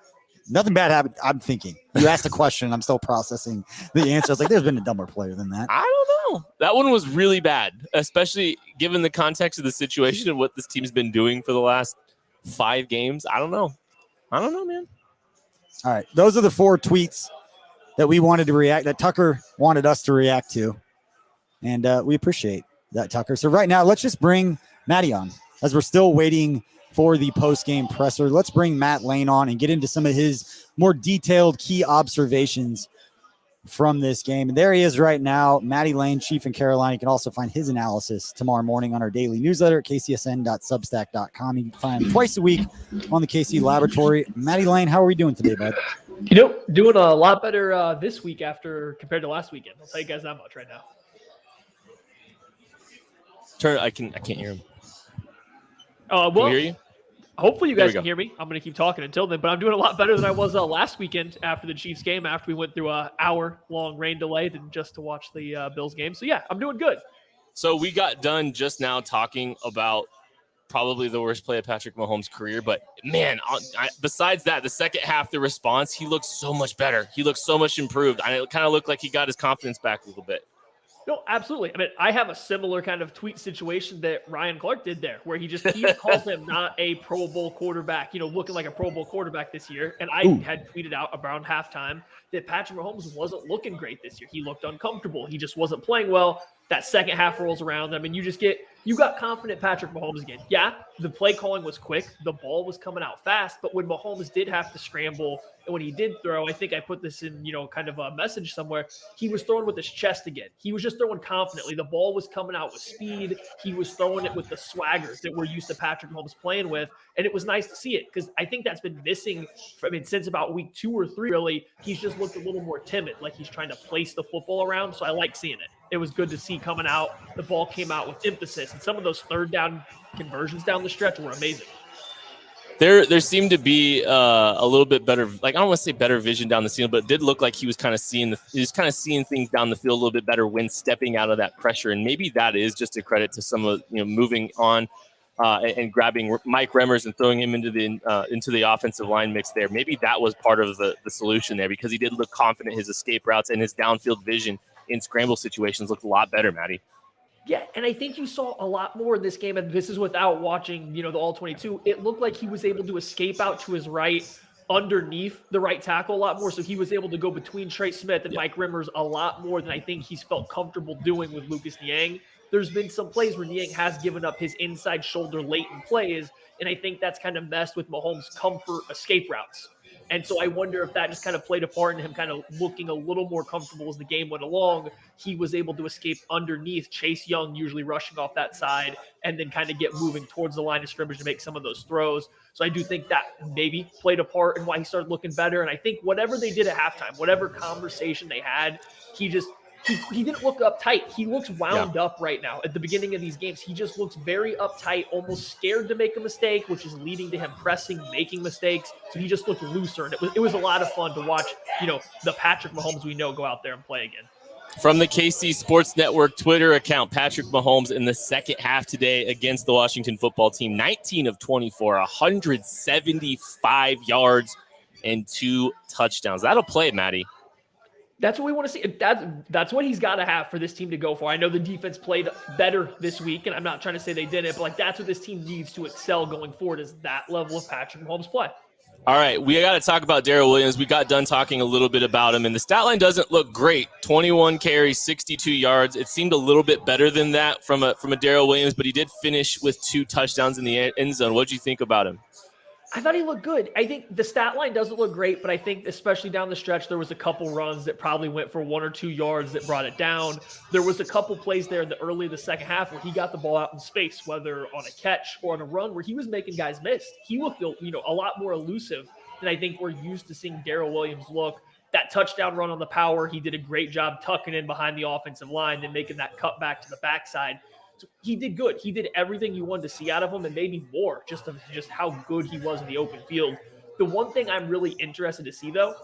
Nothing bad happened. I'm thinking. You asked a question. I'm still processing the answer. I was like, there's been a dumber player than that. I don't know. That one was really bad, especially given the context of the situation and what this team's been doing for the last 5 games. I don't know, man. All right. Those are the 4 tweets that we wanted to react, that Tucker wanted us to react to. And we appreciate that, Tucker. So right now, let's just bring Matty on as we're still waiting for the post-game presser. Let's bring Matt Lane on and get into some of his more detailed key observations from this game. And there he is right now, Matty Lane, Chief in Carolina. You can also find his analysis tomorrow morning on our daily newsletter at kcsn.substack.com. You can find him twice a week on the KC Laboratory. Matty Lane, how are we doing today, bud? Doing a lot better this week compared to last weekend. I'll tell you guys that much right now. I can't hear him. Well, can we hear you? Hopefully you guys can hear me. I'm going to keep talking until then, but I'm doing a lot better than I was last weekend after the Chiefs game, after we went through an hour-long rain delay than just to watch the Bills game. So, yeah, I'm doing good. So we got done just now talking about probably the worst play of Patrick Mahomes' career. But, man, besides that, the second half, the response, he looks so much better. He looks so much improved. It kind of looked like he got his confidence back a little bit. No, absolutely. I have a similar kind of tweet situation that Ryan Clark did there, where he calls him not a Pro Bowl quarterback, looking like a Pro Bowl quarterback this year. And I had tweeted out around halftime that Patrick Mahomes wasn't looking great this year. He looked uncomfortable. He just wasn't playing well. that second half rolls around. I mean, you got confident Patrick Mahomes again. Yeah, the play calling was quick. The ball was coming out fast. But when Mahomes did have to scramble and when he did throw, I think I put this in, kind of a message somewhere, he was throwing with his chest again. He was just throwing confidently. The ball was coming out with speed. He was throwing it with the swaggers that we're used to Patrick Mahomes playing with. And it was nice to see it because I think that's been missing, since about week 2 or 3, really. He's just looked a little more timid, like he's trying to place the football around. So I like seeing it. It was good to see coming out. The ball came out with emphasis, and some of those third down conversions down the stretch were amazing. There seemed to be a little bit better, I don't want to say better vision down the field, but it did look like he was kind of seeing things down the field a little bit better when stepping out of that pressure. And maybe that is just a credit to some of moving on and grabbing Mike Remmers and throwing him into the offensive line mix there. Maybe that was part of the solution there, because he did look confident. His escape routes and his downfield vision in scramble situations looked a lot better, Matty. Yeah, and I think you saw a lot more in this game, and this is without watching, the All-22. It looked like he was able to escape out to his right underneath the right tackle a lot more, so he was able to go between Trey Smith and Mike Remmers a lot more than I think he's felt comfortable doing with Lucas Niang. There's been some plays where Niang has given up his inside shoulder late in plays, and I think that's kind of messed with Mahomes' comfort escape routes. And so I wonder if that just kind of played a part in him kind of looking a little more comfortable as the game went along. He was able to escape underneath Chase Young, usually rushing off that side, and then kind of get moving towards the line of scrimmage to make some of those throws. So I do think that maybe played a part in why he started looking better. And I think whatever they did at halftime, whatever conversation they had, he didn't look uptight. He looks wound up right now. At the beginning of these games, he just looks very uptight, almost scared to make a mistake, which is leading to him pressing, making mistakes. So he just looked looser, and it was a lot of fun to watch, the Patrick Mahomes we know go out there and play again. From the KC Sports Network Twitter account, Patrick Mahomes in the second half today against the Washington football team, 19 of 24, 175 yards and 2 touchdowns. That'll play, Matty. That's what we want to see. That's what he's got to have for this team to go for. I know the defense played better this week, and I'm not trying to say they didn't, but that's what this team needs to excel going forward, is that level of Patrick Mahomes play. All right, we got to talk about Darrell Williams. We got done talking a little bit about him, and the stat line doesn't look great. 21 carries, 62 yards. It seemed a little bit better than that from a Darrell Williams, but he did finish with 2 touchdowns in the end zone. What did you think about him? I thought he looked good. I think the stat line doesn't look great, but I think especially down the stretch, there was a couple runs that probably went for 1 or 2 yards that brought it down. There was a couple plays there in the early of the second half where he got the ball out in space, whether on a catch or on a run, where he was making guys miss. He looked, a lot more elusive than I think we're used to seeing Darrell Williams look. That touchdown run on the power, he did a great job tucking in behind the offensive line and making that cut back to the backside. So he did good. He did everything you wanted to see out of him, and maybe more, just how good he was in the open field. The one thing I'm really interested to see, though,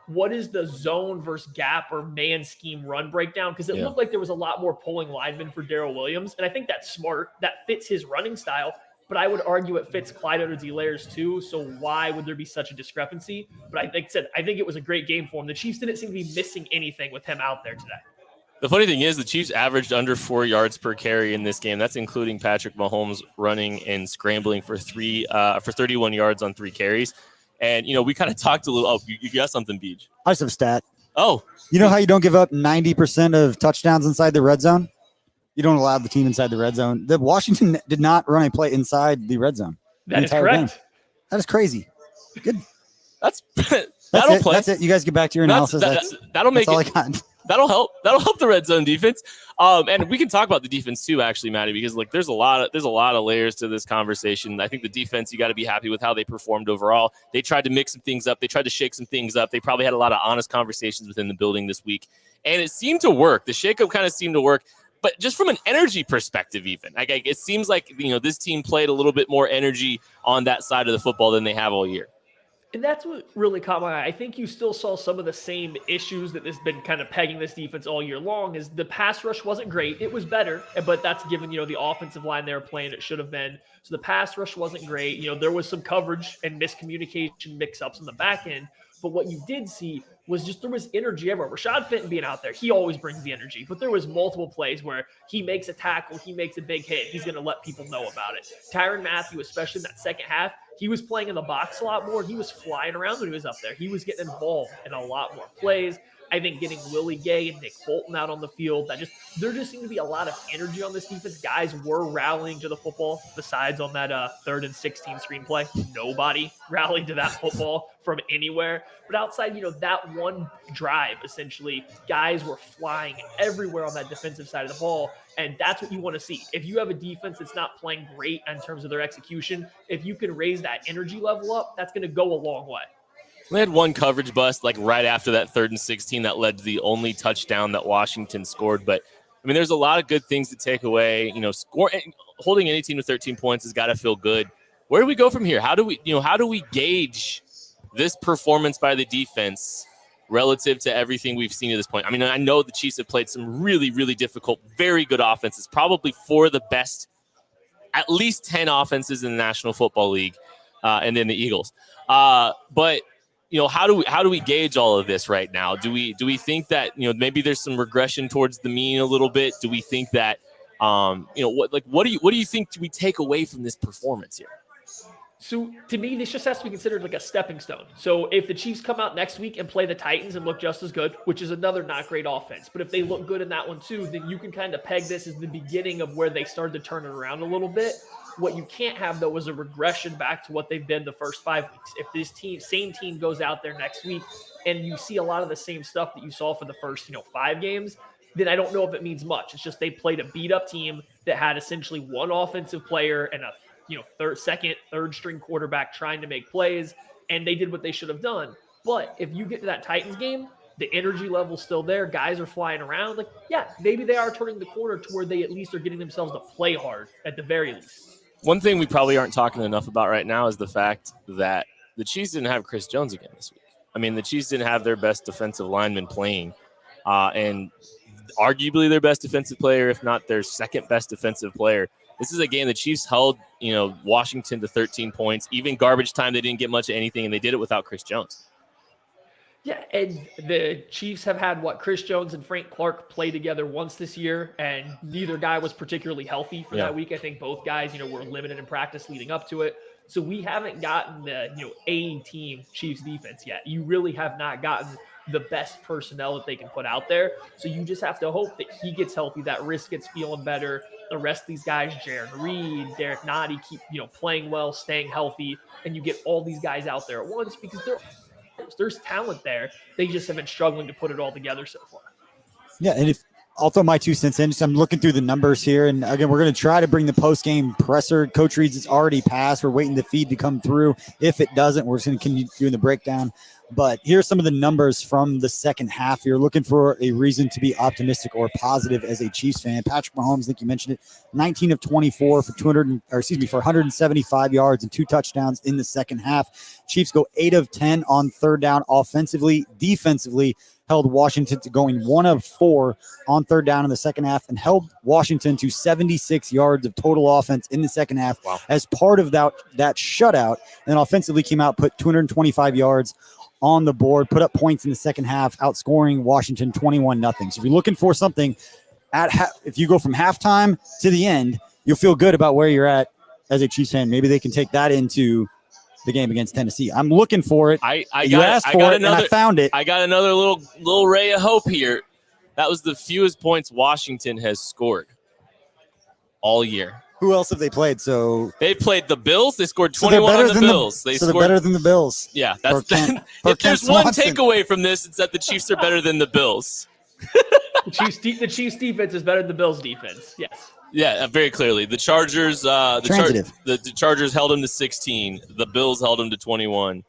what is the zone versus gap or man scheme run breakdown? Because it looked like there was a lot more pulling linemen for Darrell Williams, and I think that's smart. That fits his running style, but I would argue it fits Clyde Edwards-Helaire's too, so why would there be such a discrepancy? But I think it was a great game for him. The Chiefs didn't seem to be missing anything with him out there today. The funny thing is the Chiefs averaged under 4 yards per carry in this game. That's including Patrick Mahomes running and scrambling for 31 yards on 3 carries. And, we kind of talked a little. Oh, you got something, Beej. I just have a stat. Oh. You know how you don't give up 90% of touchdowns inside the red zone? You don't allow the team inside the red zone. The Washington did not run a play inside the red zone. That is correct. Game. That is crazy. Good. That's play. That's it. You guys get back to your analysis. That'll make all it. I got. That'll help. That'll help the red zone defense. And we can talk about the defense too, actually, Matty, because there's a lot of layers to this conversation. I think the defense, you got to be happy with how they performed overall. They tried to mix some things up. They tried to shake some things up. They probably had a lot of honest conversations within the building this week, and it seemed to work. The shakeup kind of seemed to work. But just from an energy perspective, even it seems like this team played a little bit more energy on that side of the football than they have all year. And that's what really caught my eye. I think you still saw some of the same issues that has been kind of pegging this defense all year long. Is the pass rush wasn't great. It was better, but that's given, the offensive line they were playing, it should have been. So the pass rush wasn't great. There was some coverage and miscommunication mix-ups in the back end. But what you did see was just there was energy everywhere. Rashad Fenton being out there, he always brings the energy. But there was multiple plays where he makes a tackle, he makes a big hit, he's going to let people know about it. Tyrann Mathieu, especially in that second half, he was playing in the box a lot more. He was flying around when he was up there. He was getting involved in a lot more plays. I think getting Willie Gay and Nick Bolton out on the field, there just seemed to be a lot of energy on this defense. Guys were rallying to the football. Besides on that 3rd and 16 screenplay, nobody rallied to that football from anywhere. But outside, that one drive, essentially, guys were flying everywhere on that defensive side of the ball. And that's what you want to see. If you have a defense that's not playing great in terms of their execution, if you can raise that energy level up, that's going to go a long way. We had one coverage bust like right after that 3rd and 16 that led to the only touchdown that Washington scored. But I mean, there's a lot of good things to take away. Holding any team to 13 points has got to feel good. Where do we go from here? How do we gauge this performance by the defense relative to everything we've seen at this point? I mean, I know the Chiefs have played some really, really difficult, very good offenses, probably 4 of the best, at least 10 offenses in the National Football League, and then the Eagles. But how do we gauge all of this right now? Do we think that maybe there's some regression towards the mean a little bit? Do we think that what do you think we take away from this performance here? So to me, this just has to be considered like a stepping stone. So if the Chiefs come out next week and play the Titans and look just as good, which is another not great offense, but if they look good in that one too, then you can kind of peg this as the beginning of where they started to turn it around a little bit. What you can't have, though, is a regression back to what they've been the first 5 weeks. If this same team goes out there next week and you see a lot of the same stuff that you saw for the first 5 games, then I don't know if it means much. It's just they played a beat-up team that had essentially one offensive player and a third string quarterback trying to make plays, and they did what they should have done. But if you get to that Titans game, the energy level's still there. Guys are flying around. Maybe they are turning the corner to where they at least are getting themselves to play hard at the very least. One thing we probably aren't talking enough about right now is the fact that the Chiefs didn't have Chris Jones again this week. I mean, the Chiefs didn't have their best defensive lineman playing, and arguably their best defensive player, if not their second best defensive player. This is a game the Chiefs held, Washington to 13 points. Even garbage time, they didn't get much of anything, and they did it without Chris Jones. Yeah, and the Chiefs have had Chris Jones and Frank Clark play together once this year, and neither guy was particularly healthy for that week. I think both guys, were limited in practice leading up to it. So we haven't gotten the, A-team Chiefs defense yet. You really have not gotten the best personnel that they can put out there. So you just have to hope that he gets healthy, that Risk gets feeling better. The rest of these guys, Jaron Reed, Derek Nottie, keep, playing well, staying healthy, and you get all these guys out there at once because there's talent there. They just have been struggling to put it all together so far. Yeah, and I'll throw my 2 cents in. So I'm looking through the numbers here, and again, we're going to try to bring the post-game presser. Coach Reed's it's already passed. We're waiting the feed to come through. If it doesn't, we're just going to continue doing the breakdown. But here's some of the numbers from the second half. You're looking for a reason to be optimistic or positive as a Chiefs fan. Patrick Mahomes, I think you mentioned it, 19 of 24 for 175 yards and 2 touchdowns in the second half. Chiefs go 8 of 10 on third down offensively. Defensively, held Washington to going 1 of 4 on third down in the second half and held Washington to 76 yards of total offense in the second half as part of that shutout. And then offensively came out, put 225 yards on the board, put up points in the second half, outscoring Washington 21-0. So if you're looking for something if you go from halftime to the end, you'll feel good about where you're at as a Chiefs fan. Maybe they can take that into the game against Tennessee. I'm looking for it. I found it. I got another little ray of hope here. That was the fewest points Washington has scored all year. Who else have they played? So they played the Bills. They scored 21 on the Bills. They're better than the Bills. Yeah, if there's one takeaway from this, it's that the Chiefs are better than the Bills. The Chiefs defense is better than the Bills defense. Yes. Yeah, very clearly. The Chargers, the Chargers held them to 16. The Bills held them to 21,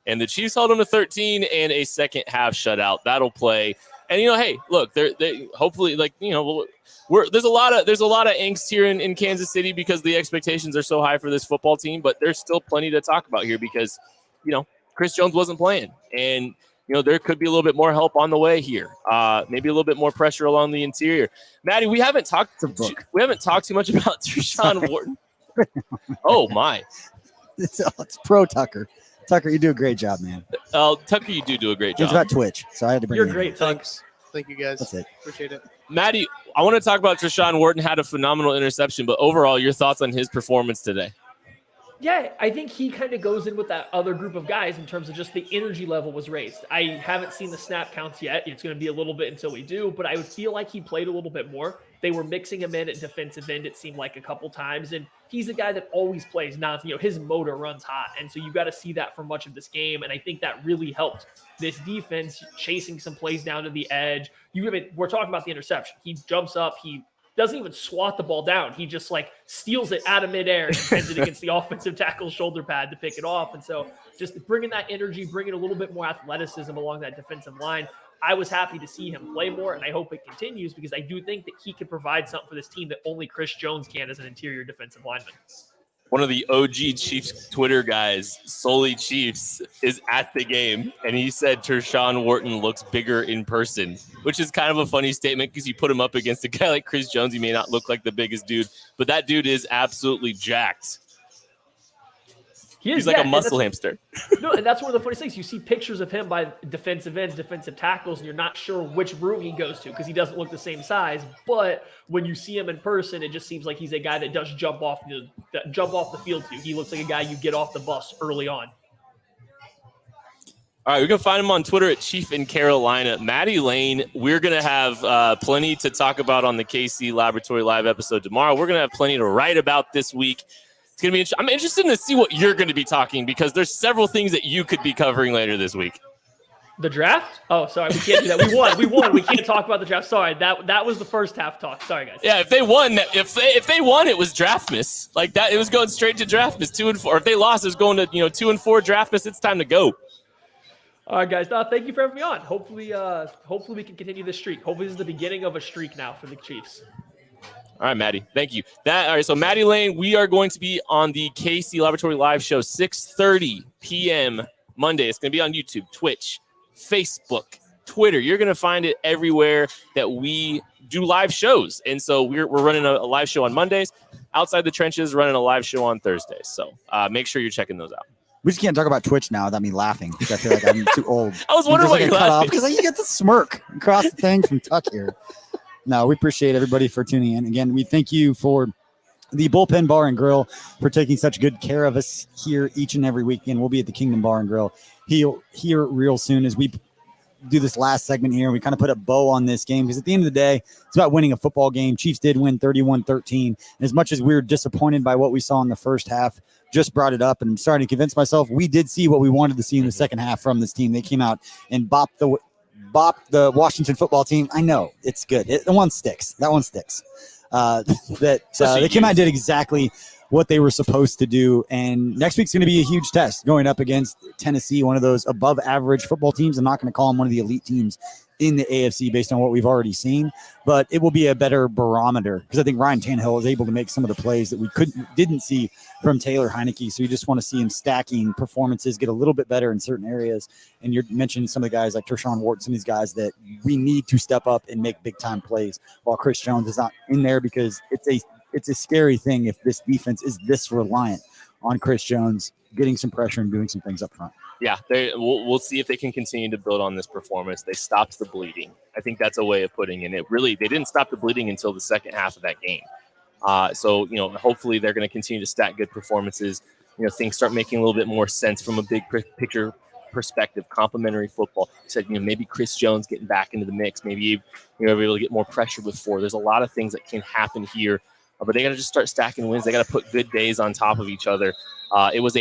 and the Chiefs held them to 13 and a second half shutout. That'll play. And hey, look, they hopefully there's a lot of angst here in Kansas City because the expectations are so high for this football team. But there's still plenty to talk about here because Chris Jones wasn't playing, and there could be a little bit more help on the way here. Maybe a little bit more pressure along the interior. Matty, we haven't talked too much about Deshaun Wharton. Oh my! It's pro Tucker. Tucker, you do a great job, man. Tucker, you do a great job. It's about Twitch, so I had to bring. You're great. Thanks. Thank you, guys. That's it. Appreciate it. Matty, I want to talk about Deshaun Wharton. Had a phenomenal interception, but overall, your thoughts on his performance today? Yeah, I think he kind of goes in with that other group of guys in terms of just the energy level was raised. I haven't seen the snap counts yet. It's going to be a little bit until we do, but I would feel like he played a little bit more. They were mixing him in at defensive end, it seemed like a couple times, and he's a guy that always plays his motor runs hot, and so you got to see that for much of this game, and I think that really helped this defense chasing some plays down to the edge. We're talking about the interception. He jumps up, he doesn't even swat the ball down. He just steals it out of midair and sends it against the offensive tackle's shoulder pad to pick it off. And so just bringing that energy, bringing a little bit more athleticism along that defensive line, I was happy to see him play more, and I hope it continues because I do think that he can provide something for this team that only Chris Jones can as an interior defensive lineman. One of the OG Chiefs Twitter guys, solely Chiefs, is at the game, and he said Tershawn Wharton looks bigger in person, which is kind of a funny statement because you put him up against a guy like Chris Jones, he may not look like the biggest dude, but that dude is absolutely jacked. He's like a muscle hamster. No, and that's one of the funny things. You see pictures of him by defensive ends, defensive tackles, and you're not sure which room he goes to because he doesn't look the same size. But when you see him in person, it just seems like he's a guy that does jump off the field too. He looks like a guy you get off the bus early on. All right, we can find him on Twitter at Chief in Carolina. Matty Lane, we're going to have plenty to talk about on the KC Laboratory Live episode tomorrow. We're going to have plenty to write about this week. It's going to be I'm interested to see what you're going to be talking because there's several things that you could be covering later this week. The draft? Oh, sorry, we can't do that. We won. We can't talk about the draft. Sorry, that was the first half talk. Sorry, guys. Yeah, if they won, if they won, it was draft miss like that. It was going straight to draft miss 2 and 4. If they lost, it was going to 2 and 4 draft miss. It's time to go. All right, guys. Thank you for having me on. Hopefully we can continue this streak. Hopefully this is the beginning of a streak now for the Chiefs. All right, Matty. Thank you. All right, so Matty Lane, we are going to be on the KC Laboratory Live show, 6:30 p.m. Monday. It's going to be on YouTube, Twitch, Facebook, Twitter. You're going to find it everywhere that we do live shows. And so we're running a live show on Mondays. Outside the Trenches, running a live show on Thursdays. So make sure you're checking those out. We just can't talk about Twitch now without me laughing because I feel like I'm too old. I was wondering why you're laughing. Because you get the smirk across the thing from Tuck here. No, we appreciate everybody for tuning in. Again, we thank you for the Bullpen Bar and Grill for taking such good care of us here each and every weekend. We'll be at the Kingdom Bar and Grill here real soon as we do this last segment here. We kind of put a bow on this game because at the end of the day, it's about winning a football game. Chiefs did win 31-13. And as much as we were disappointed by what we saw in the first half, just brought it up and I'm starting to convince myself we did see what we wanted to see in the second half from this team. They came out and bopped the Washington football team. I know it's good. That one sticks. They came out and did exactly what they were supposed to do. And next week's going to be a huge test going up against Tennessee, one of those above average football teams. I'm not going to call them one of the elite teams in the AFC based on what we've already seen, but it will be a better barometer because I think Ryan Tannehill was able to make some of the plays that we didn't see from Taylor Heineke. So you just want to see him stacking performances, get a little bit better in certain areas. And you're mentioning some of the guys like Tershawn Wharton, some of these guys that we need to step up and make big time plays while Chris Jones is not in there because it's a scary thing if this defense is this reliant on Chris Jones getting some pressure and doing some things up front. Yeah, we'll see if they can continue to build on this performance. They stopped the bleeding. I think that's a way of putting it. They didn't stop the bleeding until the second half of that game. So hopefully they're going to continue to stack good performances. Things start making a little bit more sense from a big picture perspective. Complementary football. You said maybe Chris Jones getting back into the mix. Maybe you're able to get more pressure with 4. There's a lot of things that can happen here. But they got to just start stacking wins. They got to put good days on top of each other. It was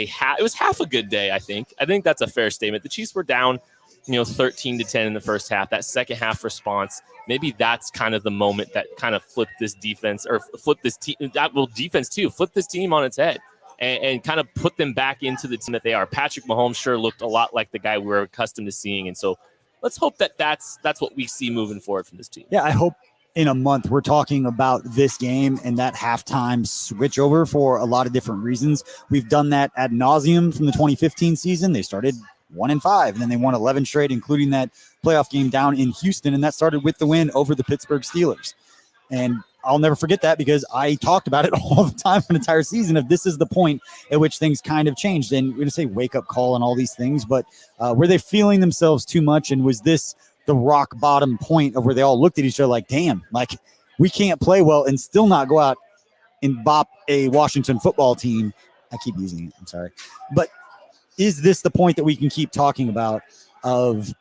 half a good day, I think. I think that's a fair statement. The Chiefs were down, 13-10 in the first half. That second half response, maybe that's kind of the moment that kind of flipped this defense or flip this team. Defense too. Flip this team on its head and kind of put them back into the team that they are. Patrick Mahomes sure looked a lot like the guy we're accustomed to seeing, and so let's hope that's what we see moving forward from this team. Yeah, I hope. In a month, we're talking about this game and that halftime switch over for a lot of different reasons. We've done that ad nauseum from the 2015 season. They started 1-5, and then they won 11 straight, including that playoff game down in Houston. And that started with the win over the Pittsburgh Steelers. And I'll never forget that because I talked about it all the time for an entire season of this is the point at which things kind of changed. And we're going to say wake up call and all these things, but were they feeling themselves too much? And was this the rock bottom point of where they all looked at each other like, damn, like we can't play well and still not go out and bop a Washington football team I keep using it. I'm sorry. But is this the point that we can keep talking about of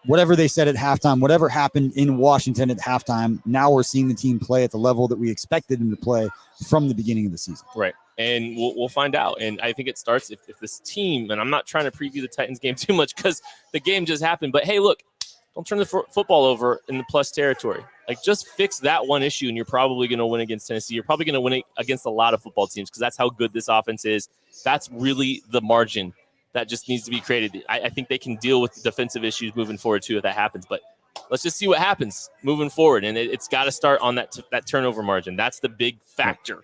whatever they said at halftime, whatever happened in Washington at halftime, now we're seeing the team play at the level that we expected them to play from the beginning of the season? Right. And we'll find out. And I think it starts if this team, and I'm not trying to preview the Titans game too much because the game just happened, but hey, look, don't turn the football over in the plus territory. Like, just fix that one issue, and you're probably going to win against Tennessee. You're probably going to win against a lot of football teams because that's how good this offense is. That's really the margin that just needs to be created. I think they can deal with the defensive issues moving forward, too, if that happens. But let's just see what happens moving forward. And it's got to start on that turnover margin. That's the big factor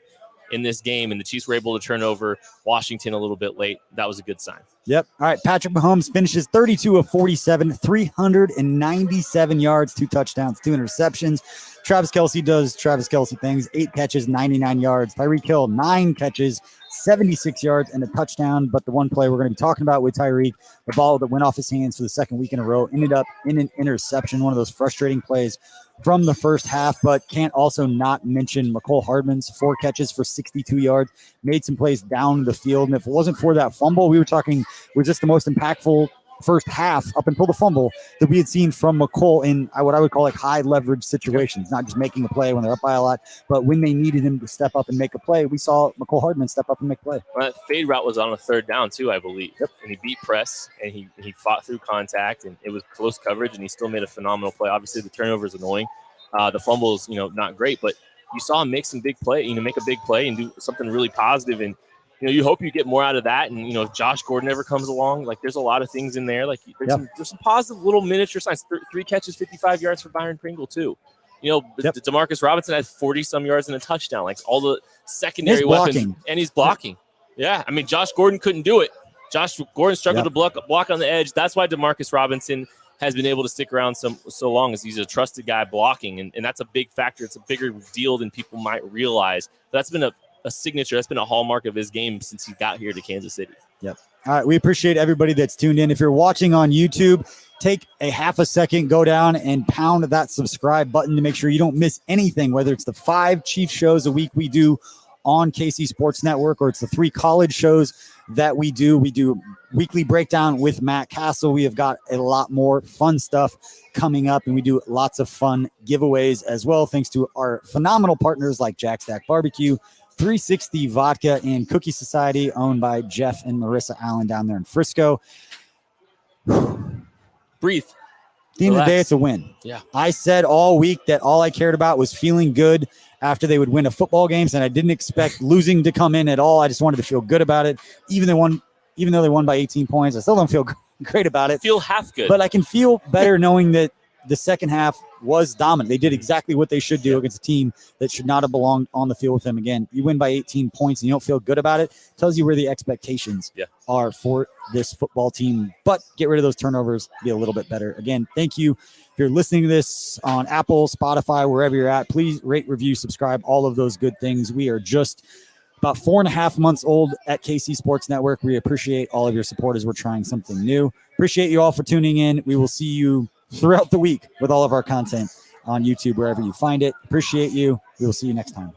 in this game. And the Chiefs were able to turn over Washington a little bit late. That was a good sign. Yep. All right. Patrick Mahomes finishes 32 of 47, 397 yards, 2 touchdowns, 2 interceptions. Travis Kelce does Travis Kelce things, 8 catches, 99 yards. Tyreek Hill, 9 catches, 76 yards, and a touchdown. But the one play we're going to be talking about with Tyreek, the ball that went off his hands for the second week in a row, ended up in an interception, one of those frustrating plays from the first half, but can't also not mention McCole Hardman's 4 catches for 62 yards, made some plays down the field. And if it wasn't for that fumble, we were talking, was just the most impactful first half up until the fumble that we had seen from McCole in what I would call like high leverage situations, not just making a play when they're up by a lot, but when they needed him to step up and make a play, we saw McCole Hardman step up and make a play. Well, that fade route was on a 3rd down too, I believe. Yep. And he beat press and he fought through contact, and it was close coverage, and he still made a phenomenal play. Obviously the turnover is annoying. The fumble is, not great, but you saw him make some big play, make a big play and do something really positive. And, you hope you get more out of that. And, if Josh Gordon ever comes along, like, there's a lot of things in there. Like, there's some positive little miniature signs. 3 catches, 55 yards for Byron Pringle, too. DeMarcus Robinson had 40-some yards and a touchdown. Like, all the secondary weapons. And he's blocking. Yeah. I mean, Josh Gordon couldn't do it. Josh Gordon struggled to block on the edge. That's why DeMarcus Robinson has been able to stick around so long, as he's a trusted guy blocking. And that's a big factor. It's a bigger deal than people might realize. That's been a signature. That's been a hallmark of his game since he got here to Kansas City. Yep. All right. We appreciate everybody that's tuned in. If you're watching on YouTube, take a half a second, go down and pound that subscribe button to make sure you don't miss anything, whether it's the 5 Chiefs shows a week we do on KC Sports Network, or it's the 3 college shows that we do. We do weekly breakdown with Matt Castle. We have got a lot more fun stuff coming up, and we do lots of fun giveaways as well, thanks to our phenomenal partners like Jack Stack Barbecue, 360 Vodka, and Cookie Society, owned by Jeff and Marissa Allen down there in Frisco. Breathe. At the end of the day, it's a win. Yeah. I said all week that all I cared about was feeling good after they would win a football games, and I didn't expect losing to come in at all. I just wanted to feel good about it. Even though they won by 18 points, I still don't feel great about it. Feel half good. But I can feel better knowing that the second half was dominant. They did exactly what they should do against a team that should not have belonged on the field with them. Again, you win by 18 points and you don't feel good about it. Tells you where the expectations are for this football team. But get rid of those turnovers, be a little bit better. Again, thank you. If you're listening to this on Apple, Spotify, wherever you're at, please rate, review, subscribe, all of those good things. We are just about 4.5 months old at KC Sports Network. We appreciate all of your support as we're trying something new. Appreciate you all for tuning in. We will see you throughout the week with all of our content on YouTube, wherever you find it. Appreciate you. We will see you next time.